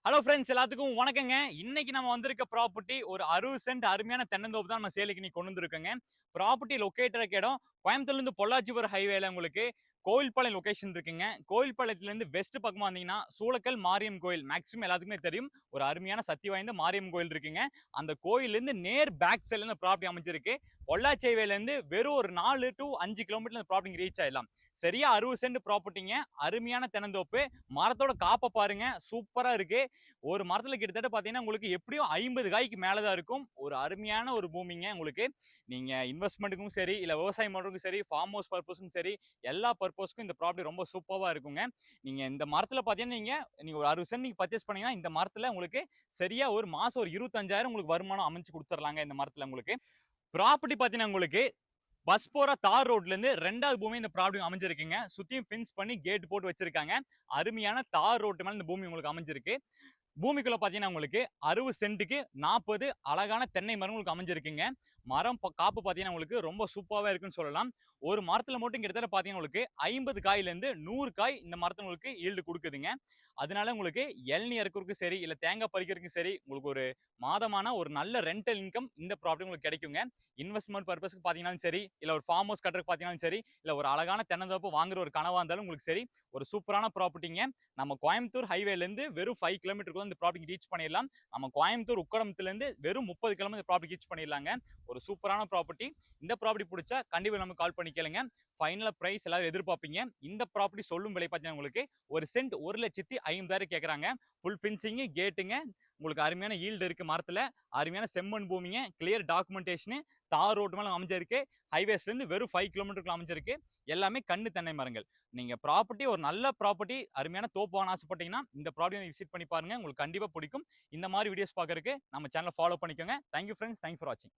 Hello friends எல்லாத்துக்கும் வணக்கங்க. இன்னைக்கு நம்ம வந்திருக்க ப்ராப்பர்ட்டி ஒரு 60 சென்ட் அருமையான தென்னந்தோப்பு தான் நம்ம சேலுக்கு இன்னைக்கு கொண்டு வந்திருக்கோங்க. ப்ராப்பர்ட்டி லொக்கேட் இருக்க இடம் கோயம்புத்தூர்ல இருந்து பொள்ளாச்சிபுரம் ஹைவேல உங்களுக்கு கோவில்பாளையம் லொகேஷன் இருக்குங்க. கோவில்பாளையத்துல இருந்து வெஸ்ட் பக்கமா வந்தீங்கன்னா சூளக்கல் மாரியம் கோயில் மேக்ஸிமம் எல்லாத்துக்குமே தெரியும். ஒரு அருமையான சக்தி வாய்ந்த மாரியம் கோயில் இருக்குங்க. அந்த கோயில்ல இருந்து நேர் பேக் சைடுல இந்த ப்ராப்பர்ட்டி அமைஞ்சிருக்கு. பொள்ளாச்சி ஹைவேல இருந்து வெறும் ஒரு 4 to 5 கிலோமீட்டர்ல இந்த ப்ராப்பர்ட்டி ரீச் ஆயிடலாம். சரியா 60 சென்ட் ப்ராப்பர்ட்டிங்க. அருமையான தென்னந்தோப்பு. மரத்தோட காப்ப பாருங்க சூப்பரா இருக்கு. ஒரு மரத்துல கிட்டத்தட்ட பாத்தீங்கன்னா உங்களுக்கு எப்படியும் 50 காய்க்கு மேலதான் இருக்கும். ஒரு அருமையான ஒரு பூமிங்க உங்களுக்கு. நீங்க இன்வெஸ்ட்மெண்ட்டுக்கும் சரி இல்ல விவசாயம் பண்றதுக்கும் சரி ஃபார்ம் ஹவுஸ் பர்பஸ்க்கும் சரி எல்லா பர்பஸ்க்கும் இந்த ப்ராப்பர்ட்டி ரொம்ப சூப்பரா இருக்குங்க. நீங்க இந்த மரத்துல பாத்தீங்கன்னா நீங்க ஒரு 60 சென்ட் நீங்க பர்ச்சேஸ் பண்ணீங்கன்னா இந்த மரத்துல உங்களுக்கு சரியா ஒரு மாசம் ஒரு 25,000 உங்களுக்கு வருமானம் அமைச்சு கொடுத்துடலாங்க இந்த மரத்துல உங்களுக்கு. ப்ராப்பர்ட்டி பாத்தீங்கன்னா உங்களுக்கு பஸ் போற தார் ரோட்ல இருந்து 2வது பூமி இந்த ப்ராப்பர்ட்டி அமைஞ்சிருக்குங்க. சுத்தியும் ஃபின்ஸ் பண்ணி கேட் போட்டு வச்சிருக்காங்க. அருமையான தார் ரோட்டு மேல இந்த பூமி உங்களுக்கு அமைஞ்சிருக்கு. பூமிக்குள்ள பாத்தீங்கன்னா உங்களுக்கு 60 சென்ட்டுக்கு 40 அழகான தென்னை மரம் உங்களுக்கு அமைஞ்சிருக்குங்க. மரம் காப்பு பாத்தீங்கன்னா உங்களுக்கு ரொம்ப சூப்பராவே இருக்குன்னு சொல்லலாம். ஒரு மரத்துல மட்டும் கிட்டத்தட்ட பாத்தீங்கன்னா உங்களுக்கு 50 காயில இருந்து 100 காய் இந்த மரத்துல உங்களுக்கு ஈல்டு கொடுக்குதுங்க. அதனால உங்களுக்கு இளநீ அறுக்கிறதுக்கும் சரி இல்ல தேங்காய் பறிக்கிறதுக்கும் சரி உங்களுக்கு ஒரு மாதமான ஒரு நல்ல ரெண்டல் இன்கம் இந்த ப்ராப்பர்ட்டி உங்களுக்கு கிடைக்குங்க. இன்வெஸ்ட்மெண்ட் பர்பஸ்க்கு பாத்தீங்கன்னாலும் சரி இல்ல ஒரு ஃபார்ம் ஹவுஸ் கட்டுறதுக்கு பாத்தீங்கன்னாலும் சரி இல்ல ஒரு அழகான தென்னந்தோப்பு வாங்குற ஒரு கனவா இருந்தாலும் உங்களுக்கு சரி ஒரு சூப்பரான ப்ராப்பர்ட்டிங்க. நம்ம கோயம்புத்தூர் ஹைவேல இருந்து வெறும் 5 கிலோமீட்டருக்கு இந்த ப்ராப்பர்ட்டி ரீச் பண்ணிடலாம். நம்ம கோயம்புத்தூர் உக்கடமத்துல இருந்து வெறும் 30 கிலோமீட்டர் ப்ராப்பர்ட்டி ரீச் பண்ணிடலாங்க. ஒரு சூப்பரான ப்ராப்பர்ட்டி. இந்த ப்ராப்பர்ட்டி பிடிச்சா கண்டிப்பா நம்ம கால் பண்ணி கேளுங்க. ஃபைனலா பிரைஸ் எல்லாரும் எதிர்பார்ப்பீங்க. இந்த ப்ராப்பர்ட்டி சொல்லும் விலை பார்த்தீங்கன்னா உங்களுக்கு ஒரு சென்ட் 1,50,000 கேட்கறாங்க. ஃபுல் ஃபின்சிங் கேட்டுங்க. உங்களுக்கு அருமையான ஈல்டு இருக்கு மரத்துல. அருமையான செம்மண் பூமிங்க. கிளியர் டாக்குமெண்டேஷன் தார் ரோட்டு மேல அமைஞ்சிருக்கு. ஹைவேஸ்ல இருந்து வெறும் 5 கிலோமீட்டருக்குள்ள அமைஞ்சிருக்கு. எல்லாமே கண்ணு தென்னை மரங்கள். நீங்க ப்ராப்பர்ட்டி ஒரு நல்ல ப்ராப்பர்ட்டி அருமையான தோப்பு வாங்க ஆசைப்பட்டீங்கன்னா இந்த ப்ராப்பர்ட்டி விசிட் பண்ணி பாருங்க. உங்களுக்கு கண்டிப்பா பிடிக்கும். இந்த மாதிரி வீடியோஸ் பார்க்கறதுக்கு நம்ம சேனலை ஃபாலோ பண்ணிக்கோங்க. Thank you friends. தேங்க்ஸ் ஃபார் வாட்சிங்.